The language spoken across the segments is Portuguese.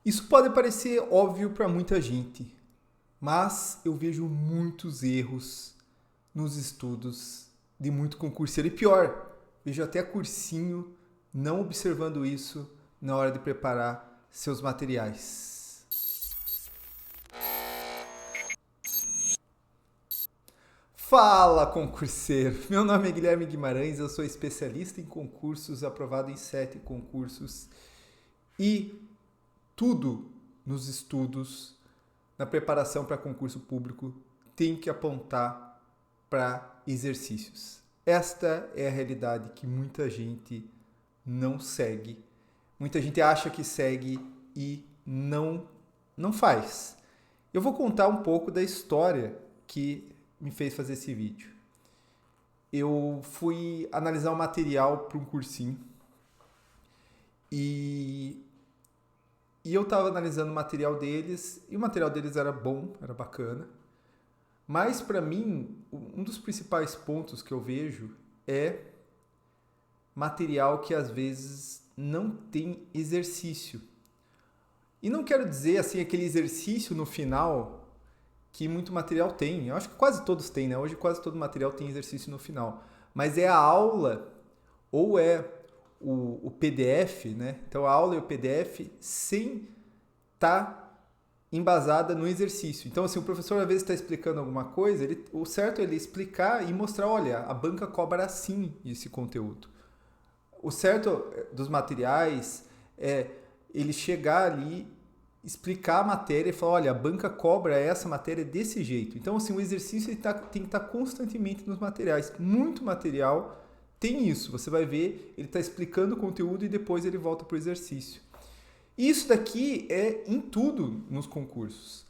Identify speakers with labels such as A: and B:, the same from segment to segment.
A: Isso pode parecer óbvio para muita gente, mas eu vejo muitos erros nos estudos de muito concurseiro. E pior, vejo até cursinho não observando isso na hora de preparar seus materiais. Fala, concurseiro! Meu nome é Guilherme Guimarães, eu sou especialista em concursos, aprovado em 7 concursos e tudo nos estudos, na preparação para concurso público, tem que apontar para exercícios. Esta é a realidade que muita gente não segue. Muita gente acha que segue e não faz. Eu vou contar um pouco da história que me fez fazer esse vídeo. Eu fui analisar o material para um cursinho e eu estava analisando o material deles e o material deles era bom, era bacana. Mas para mim, um dos principais pontos que eu vejo é material que às vezes não tem exercício. E não quero dizer assim aquele exercício no final que muito material tem. Eu acho que quase todos têm, né? Hoje quase todo material tem exercício no final. Mas é a aula ou é o PDF, né? Então a aula e o PDF sem estar embasada no exercício. Então, assim, o professor às vezes está explicando alguma coisa, o certo é ele explicar e mostrar, olha, a banca cobra assim esse conteúdo. O certo dos materiais é ele chegar ali, explicar a matéria e falar, olha, a banca cobra essa matéria desse jeito. Então, assim, o exercício tem que estar constantemente nos materiais. Muito material tem isso. Você vai ver, ele está explicando o conteúdo e depois ele volta para o exercício. Isso daqui é em tudo nos concursos.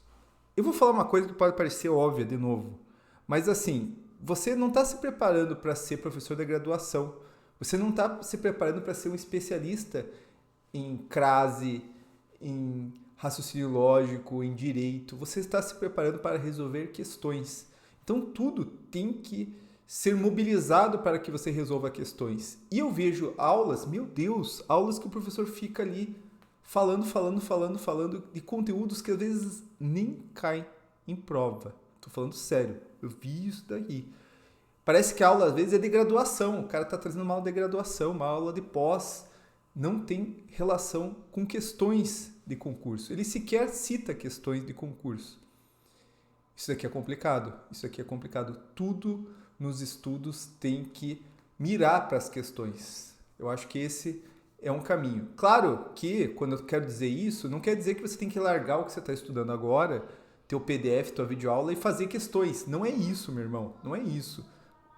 A: Eu vou falar uma coisa que pode parecer óbvia de novo, mas assim, você não está se preparando para ser professor da graduação, você não está se preparando para ser um especialista em crase, em raciocínio lógico, em direito, você está se preparando para resolver questões. Então tudo tem que ser mobilizado para que você resolva questões. E eu vejo aulas, meu Deus, aulas que o professor fica ali falando de conteúdos que às vezes nem caem em prova. Tô falando sério, eu vi isso daí. Parece que a aula às vezes é de graduação, o cara tá trazendo uma aula de graduação, uma aula de pós, não tem relação com questões de concurso. Ele sequer cita questões de concurso. Isso aqui é complicado, isso aqui é complicado. Tudo nos estudos tem que mirar para as questões. Eu acho que esse é um caminho. Claro que, quando eu quero dizer isso, não quer dizer que você tem que largar o que você está estudando agora, teu PDF, tua videoaula e fazer questões. Não é isso, meu irmão. Não é isso.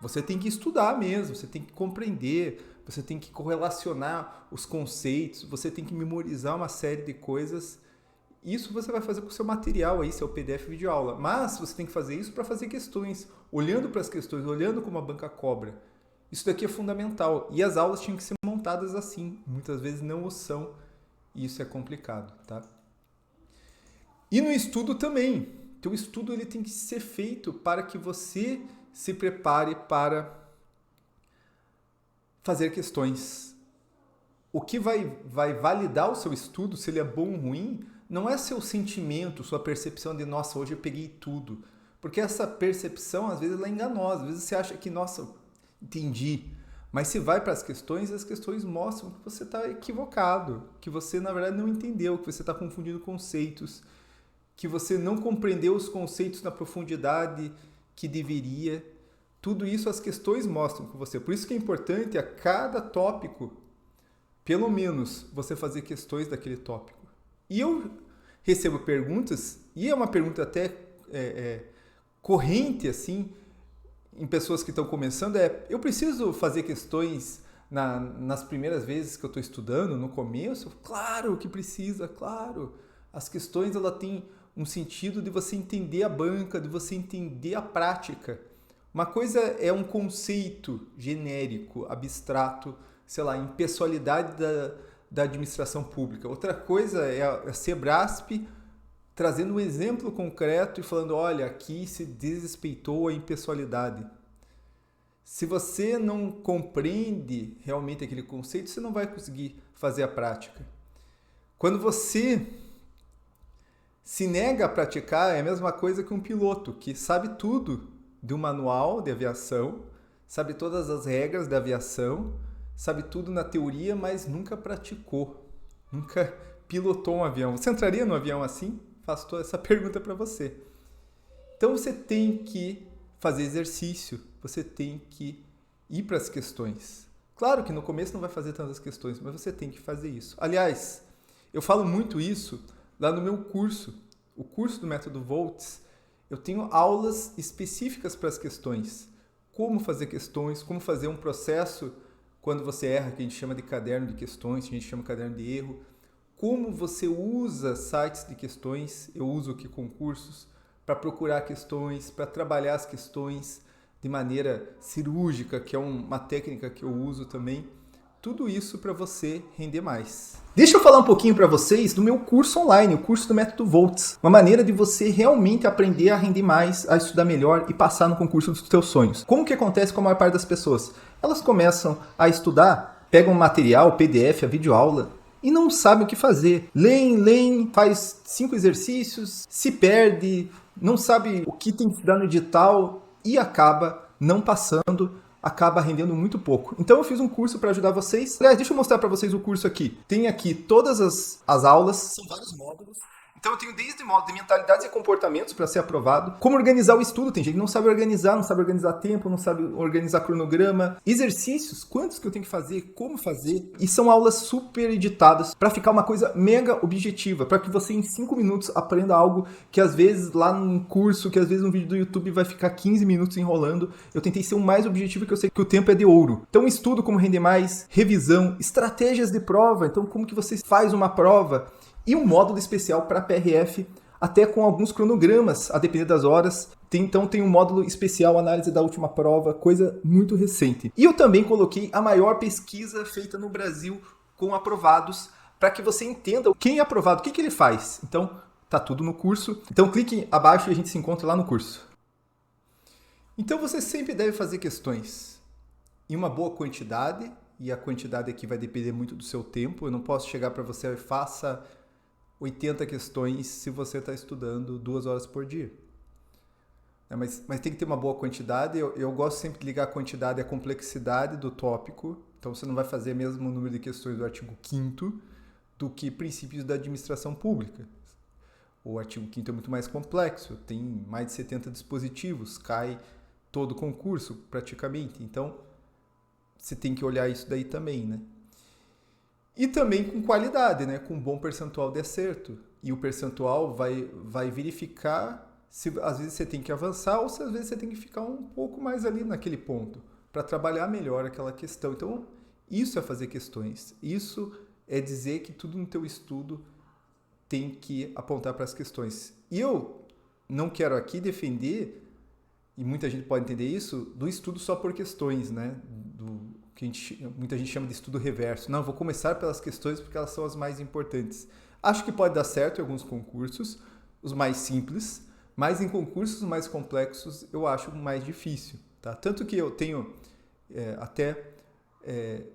A: Você tem que estudar mesmo, você tem que compreender, você tem que correlacionar os conceitos, você tem que memorizar uma série de coisas. Isso você vai fazer com o seu material aí, seu PDF videoaula. Mas você tem que fazer isso para fazer questões, olhando para as questões, olhando como a banca cobra. Isso daqui é fundamental. E as aulas tinham que ser montadas assim. Muitas vezes não o são. E isso é complicado, tá? E no estudo também. Então, o estudo ele tem que ser feito para que você se prepare para fazer questões. O que vai validar o seu estudo, se ele é bom ou ruim, não é seu sentimento, sua percepção de, nossa, hoje eu peguei tudo. Porque essa percepção, às vezes, ela é enganosa. Às vezes você acha que, nossa, entendi. Mas se vai para as questões mostram que você está equivocado, que você, na verdade, não entendeu, que você está confundindo conceitos, que você não compreendeu os conceitos na profundidade que deveria. Tudo isso as questões mostram com você. Por isso que é importante a cada tópico, pelo menos, você fazer questões daquele tópico. E eu recebo perguntas, e é uma pergunta até corrente, assim, em pessoas que estão começando, eu preciso fazer questões nas primeiras vezes que eu estou estudando, no começo? Claro que precisa, claro. As questões, ela tem um sentido de você entender a banca, de você entender a prática. Uma coisa é um conceito genérico, abstrato, sei lá, impessoalidade da administração pública. Outra coisa é a Sebrasp trazendo um exemplo concreto e falando, olha, aqui se desrespeitou a impessoalidade. Se você não compreende realmente aquele conceito, você não vai conseguir fazer a prática. Quando você se nega a praticar é a mesma coisa que um piloto que sabe tudo do manual de aviação, sabe todas as regras da aviação, sabe tudo na teoria, mas nunca praticou, nunca pilotou um avião. Você entraria no avião assim? Faço toda essa pergunta para você. Então você tem que fazer exercício, você tem que ir para as questões. Claro que no começo não vai fazer tantas questões, mas você tem que fazer isso. Aliás, eu falo muito isso lá no meu curso, o curso do Método Volts. Eu tenho aulas específicas para as questões. Como fazer questões, como fazer um processo quando você erra, que a gente chama de caderno de questões, que a gente chama de caderno de erro. Como você usa sites de questões, eu uso aqui concursos, para procurar questões, para trabalhar as questões de maneira cirúrgica, que é uma técnica que eu uso também. Tudo isso para você render mais. Deixa eu falar um pouquinho para vocês do meu curso online, o curso do Método Volts. Uma maneira de você realmente aprender a render mais, a estudar melhor e passar no concurso dos teus sonhos. Como que acontece com a maior parte das pessoas? Elas começam a estudar, pegam um material, PDF, a videoaula, e não sabem o que fazer. Leem, faz 5 exercícios, se perde, não sabe o que tem que dar no edital e acaba não passando, acaba rendendo muito pouco. Então eu fiz um curso para ajudar vocês. Aliás, deixa eu mostrar para vocês o curso aqui. Tem aqui todas as aulas, são vários módulos. Então eu tenho desde módulo de mentalidades e comportamentos para ser aprovado, como organizar o estudo. Tem gente que não sabe organizar tempo, não sabe organizar cronograma, exercícios, quantos que eu tenho que fazer, como fazer. E são aulas super editadas para ficar uma coisa mega objetiva, para que você em 5 minutos aprenda algo que às vezes lá num curso, que às vezes um vídeo do YouTube vai ficar 15 minutos enrolando. Eu tentei ser o mais objetivo, que eu sei que o tempo é de ouro. Então estudo como render mais, revisão, estratégias de prova. Então como que você faz uma prova? E um módulo especial para PRF, até com alguns cronogramas, a depender das horas. Então tem um módulo especial, análise da última prova, coisa muito recente. E eu também coloquei a maior pesquisa feita no Brasil com aprovados, para que você entenda quem é aprovado, o que ele faz. Então tá tudo no curso. Então clique abaixo e a gente se encontra lá no curso. Então você sempre deve fazer questões em uma boa quantidade, e a quantidade aqui vai depender muito do seu tempo. Eu não posso chegar para você e faça 80 questões se você está estudando 2 horas por dia. Mas tem que ter uma boa quantidade. Eu gosto sempre de ligar a quantidade à complexidade do tópico. Então você não vai fazer mesmo o número de questões do artigo 5º do que princípios da administração pública. O artigo 5º é muito mais complexo, tem mais de 70 dispositivos, cai todo o concurso praticamente. Então você tem que olhar isso daí também, né? E também com qualidade, né? Com um bom percentual de acerto. E o percentual vai verificar se às vezes você tem que avançar ou se às vezes você tem que ficar um pouco mais ali naquele ponto para trabalhar melhor aquela questão. Então, isso é fazer questões. Isso é dizer que tudo no teu estudo tem que apontar para as questões. E eu não quero aqui defender, e muita gente pode entender isso, do estudo só por questões, né? Que muita gente chama de estudo reverso. Não, vou começar pelas questões porque elas são as mais importantes. Acho que pode dar certo em alguns concursos, os mais simples, mas em concursos mais complexos eu acho mais difícil. Tá? Tanto que eu tenho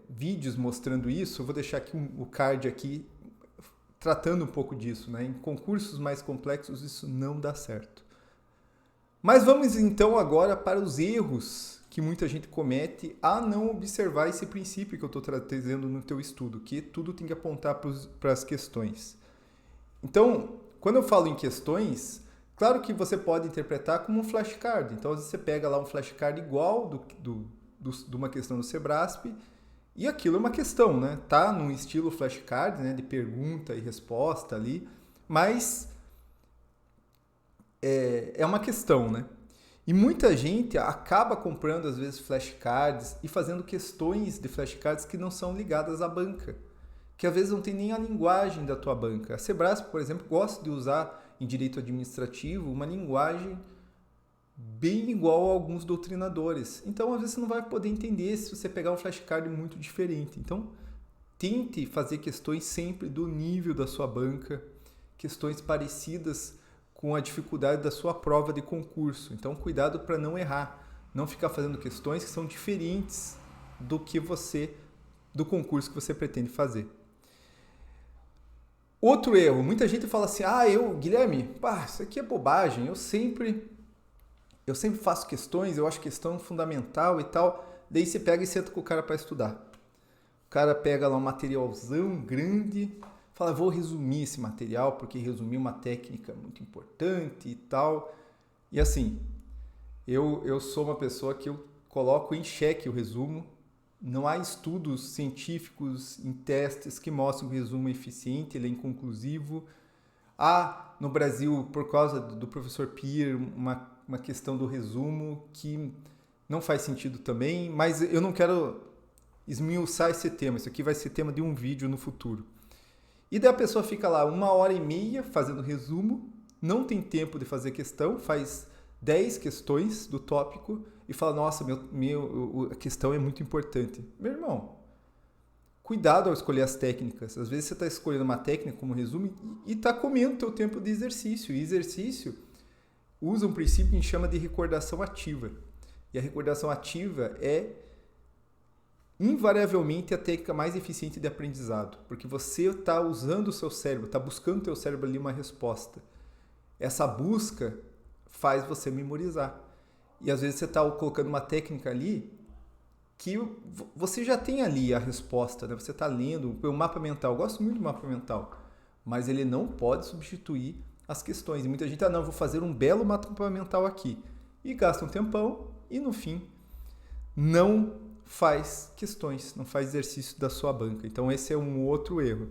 A: vídeos mostrando isso, eu vou deixar aqui o card aqui tratando um pouco disso. Né? Em concursos mais complexos isso não dá certo. Mas vamos então agora para os erros que muita gente comete a não observar esse princípio que eu estou trazendo no teu estudo, que tudo tem que apontar para as questões. Então, quando eu falo em questões, claro que você pode interpretar como um flashcard. Então, às vezes você pega lá um flashcard igual de uma questão do Sebrasp e aquilo é uma questão, né? Tá num estilo flashcard, né? De pergunta e resposta ali, mas é uma questão, né? E muita gente acaba comprando, às vezes, flashcards e fazendo questões de flashcards que não são ligadas à banca, que às vezes não tem nem a linguagem da tua banca. A Sebrasp, por exemplo, gosta de usar em direito administrativo uma linguagem bem igual a alguns doutrinadores. Então, às vezes, você não vai poder entender se você pegar um flashcard muito diferente. Então, tente fazer questões sempre do nível da sua banca, questões parecidas com a dificuldade da sua prova de concurso. Então, cuidado para não errar, não ficar fazendo questões que são diferentes do concurso que você pretende fazer. Outro erro, muita gente fala assim, Guilherme, pá, isso aqui é bobagem, eu sempre faço questões, eu acho questão fundamental e tal. Daí você pega e senta com o cara para estudar. O cara pega lá um materialzão grande, fala, vou resumir esse material, porque resumir uma técnica muito importante e tal. E assim, eu sou uma pessoa que eu coloco em xeque o resumo. Não há estudos científicos em testes que mostram que o resumo é eficiente, ele é inconclusivo. Há no Brasil, por causa do professor Pierre, uma questão do resumo que não faz sentido também, mas eu não quero esmiuçar esse tema. Isso aqui vai ser tema de um vídeo no futuro. E daí a pessoa fica lá 1h30 fazendo resumo, não tem tempo de fazer questão, faz 10 questões do tópico e fala, nossa, a questão é muito importante. Meu irmão, cuidado ao escolher as técnicas. Às vezes você está escolhendo uma técnica como resumo e está comendo o teu tempo de exercício. E exercício usa um princípio que a gente chama de recordação ativa. E a recordação ativa é invariavelmente a técnica mais eficiente de aprendizado, porque você está usando o seu cérebro, está buscando o teu cérebro ali uma resposta. Essa busca faz você memorizar. E às vezes você está colocando uma técnica ali que você já tem ali a resposta, né? Você está lendo o mapa mental. Eu gosto muito do mapa mental, mas ele não pode substituir as questões. E muita gente, não, vou fazer um belo mapa mental aqui. E gasta um tempão e no fim não faz questões, não faz exercício da sua banca. Então esse é um outro erro.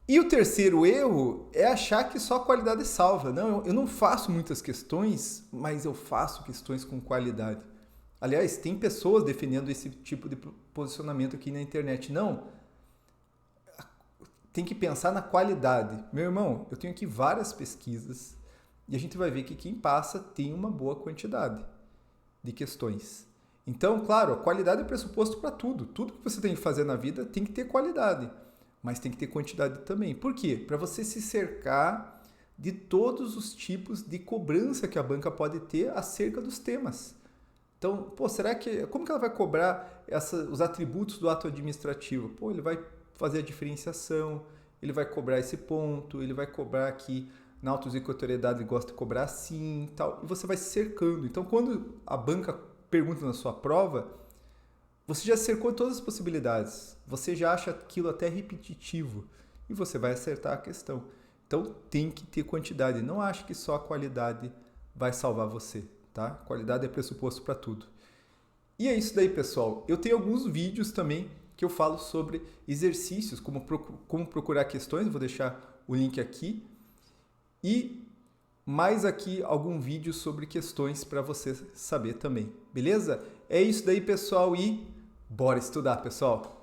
A: E o terceiro erro é achar que só a qualidade salva. Não, eu não faço muitas questões, mas eu faço questões com qualidade. Aliás, tem pessoas defendendo esse tipo de posicionamento aqui na internet. Não, tem que pensar na qualidade. Meu irmão, eu tenho aqui várias pesquisas e a gente vai ver que quem passa tem uma boa quantidade de questões. Então, claro, a qualidade é pressuposto para tudo. Tudo que você tem que fazer na vida tem que ter qualidade, mas tem que ter quantidade também. Por quê? Para você se cercar de todos os tipos de cobrança que a banca pode ter acerca dos temas. Então, como que ela vai cobrar os atributos do ato administrativo? Ele vai fazer a diferenciação, ele vai cobrar esse ponto, ele vai cobrar que na autoexecutoriedade ele gosta de cobrar assim, tal, e você vai se cercando. Então, quando a banca pergunta na sua prova, você já cercou todas as possibilidades, você já acha aquilo até repetitivo e você vai acertar a questão. Então, tem que ter quantidade. Não ache que só a qualidade vai salvar você. Tá? Qualidade é pressuposto para tudo. E é isso daí, pessoal. Eu tenho alguns vídeos também que eu falo sobre exercícios, como procurar questões, vou deixar o link aqui. E mais aqui algum vídeo sobre questões para você saber também. Beleza? É isso daí, pessoal, e bora estudar, pessoal!